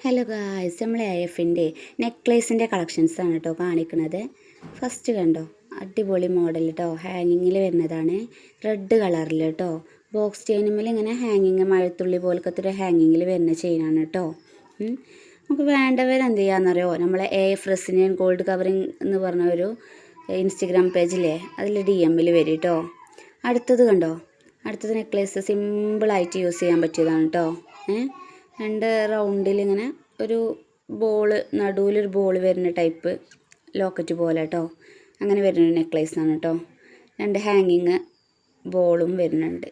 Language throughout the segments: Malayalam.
ഹലോ ഗായ്സ്, നമ്മൾ AFൻ്റെ നെക്ലേസിൻ്റെ കളക്ഷൻസാണ് കേട്ടോ കാണിക്കുന്നത്. ഫസ്റ്റ് കണ്ടോ, അടിപൊളി മോഡൽ കേട്ടോ, ഹാങ്ങിങ്ങിൽ വരുന്നതാണ്. റെഡ് കളറിൽ കേട്ടോ, ബോക്സ് ചെയിനുമിൽ ഇങ്ങനെ ഹാങ്ങിങ് മഴത്തുള്ളി പോലത്തെ ഒരു ഹാങ്ങിങ്ങിൽ വരുന്ന ചെയിനാണ് കേട്ടോ. നമുക്ക് വേണ്ടവരെന്ത് ചെയ്യാമെന്നറിയോ, നമ്മളെ AF റെസിനിയൻ ഗോൾഡ് കവറിങ് എന്ന് പറഞ്ഞ ഒരു ഇൻസ്റ്റഗ്രാം പേജിലെ അതിൽ DM വരും കേട്ടോ. അടുത്തത് കണ്ടോ, അടുത്തത് നെക്ലേസ് സിമ്പിളായിട്ട് യൂസ് ചെയ്യാൻ പറ്റിയതാണ് കേട്ടോ. രണ്ട് റൗണ്ടിൽ ഇങ്ങനെ ഒരു നടുവിലൊരു ബോൾ വരുന്ന ടൈപ്പ് ലോക്കറ്റ് പോലെ കേട്ടോ. അങ്ങനെ വരുന്നൊരു നെക്ലേസാണ് കേട്ടോ. രണ്ട് ഹാങ്ങിങ് ബോളും വരുന്നുണ്ട്,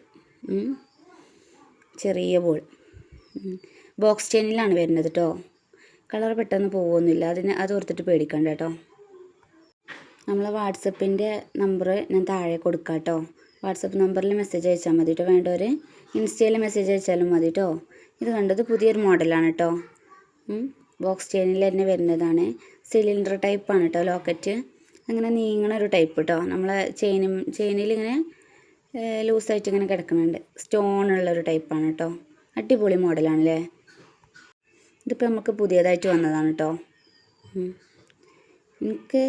ചെറിയ ബോൾ. ബോക്സ് ചെയിനിലാണ് വരുന്നത് കേട്ടോ. കളർ പെട്ടെന്ന് പോകുന്നില്ല, അത് ഓർത്തിട്ട് പേടിക്കണ്ട കേട്ടോ. നമ്മളെ വാട്സപ്പിൻ്റെ നമ്പർ ഞാൻ താഴെ കൊടുക്കാം കേട്ടോ. വാട്സപ്പ് നമ്പറിൽ മെസ്സേജ് അയച്ചാൽ മതി കേട്ടോ. വേണ്ടവർ ഇൻസ്റ്റയിൽ മെസ്സേജ് അയച്ചാലും മതി കേട്ടോ. ഇത് കണ്ടത് പുതിയൊരു മോഡലാണ് കേട്ടോ. ബോക്സ് ചെയിനിൽ തന്നെ വരുന്നതാണ്. സിലിണ്ടർ ടൈപ്പാണ് കേട്ടോ ലോക്കറ്റ്. അങ്ങനെ നീങ്ങണ ഒരു ടൈപ്പ് കേട്ടോ. നമ്മളെ ചെയിനിൽ ഇങ്ങനെ ലൂസായിട്ട് ഇങ്ങനെ കിടക്കുന്നുണ്ട്. സ്റ്റോണുള്ളൊരു ടൈപ്പാണ് കേട്ടോ. അടിപൊളി മോഡലാണല്ലേ. ഇതിപ്പോൾ നമുക്ക് പുതിയതായിട്ട് വന്നതാണ് കേട്ടോ. എനിക്ക്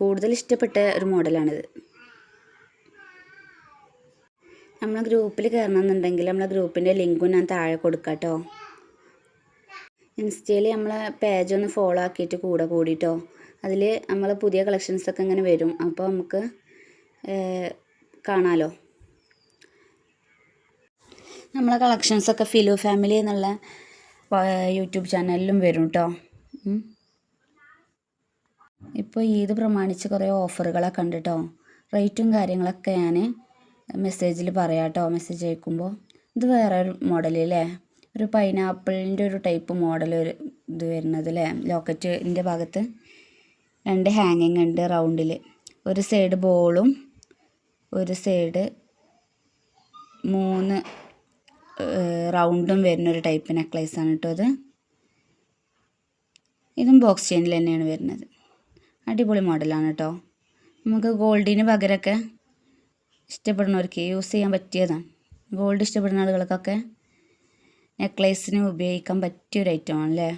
കൂടുതൽ ഇഷ്ടപ്പെട്ട ഒരു മോഡലാണിത്. നമ്മളെ ഗ്രൂപ്പിൽ കയറണമെന്നുണ്ടെങ്കിൽ നമ്മളെ ഗ്രൂപ്പിൻ്റെ ലിങ്കും ഞാൻ താഴെ കൊടുക്കാം കേട്ടോ. ഇൻസ്റ്റയിൽ നമ്മളെ പേജ് ഒന്ന് ഫോളോ ആക്കിയിട്ട് കൂടിട്ടോ. അതിൽ നമ്മൾ പുതിയ കളക്ഷൻസൊക്കെ ഇങ്ങനെ വരും, അപ്പോൾ നമുക്ക് കാണാമല്ലോ. നമ്മളെ കളക്ഷൻസൊക്കെ ഫിലു ഫാമിലി എന്നുള്ള യൂട്യൂബ് ചാനലിലും വരും കേട്ടോ. ഇപ്പോൾ ഈദ് പ്രമാണിച്ച് കുറേ ഓഫറുകളൊക്കെ ഉണ്ട് കേട്ടോ. റേറ്റും കാര്യങ്ങളൊക്കെ ഞാൻ മെസ്സേജിൽ പറയാം കേട്ടോ, മെസ്സേജ് അയക്കുമ്പോൾ. ഇത് വേറെ ഒരു മോഡലല്ലേ, ഒരു പൈനാപ്പിളിൻ്റെ ഒരു ടൈപ്പ് മോഡൽ ഒരു ഇത് വരുന്നത് അല്ലേ. ലോക്കറ്റിൻ്റെ ഭാഗത്ത് രണ്ട് ഹാങ്ങിങ് ഉണ്ട് റൗണ്ടിൽ. ഒരു സൈഡ് ബോളും ഒരു സൈഡ് 3 റൗണ്ടും വരുന്നൊരു ടൈപ്പ് നെക്ലേസാണ് കേട്ടോ. ഇതും ബോക്സ് ചെയിനിൽ തന്നെയാണ് വരുന്നത്. അടിപൊളി മോഡലാണ് കേട്ടോ. നമുക്ക് ഗോൾഡിന് പകരമൊക്കെ ഇഷ്ടപ്പെടുന്നവർക്ക് യൂസ് ചെയ്യാൻ പറ്റിയതാണ്. ഗോൾഡ് ഇഷ്ടപ്പെടുന്ന ആളുകൾക്കൊക്കെ നെക്ലേസിന് ഉപയോഗിക്കാൻ പറ്റിയൊരു ഐറ്റമാണല്ലേ.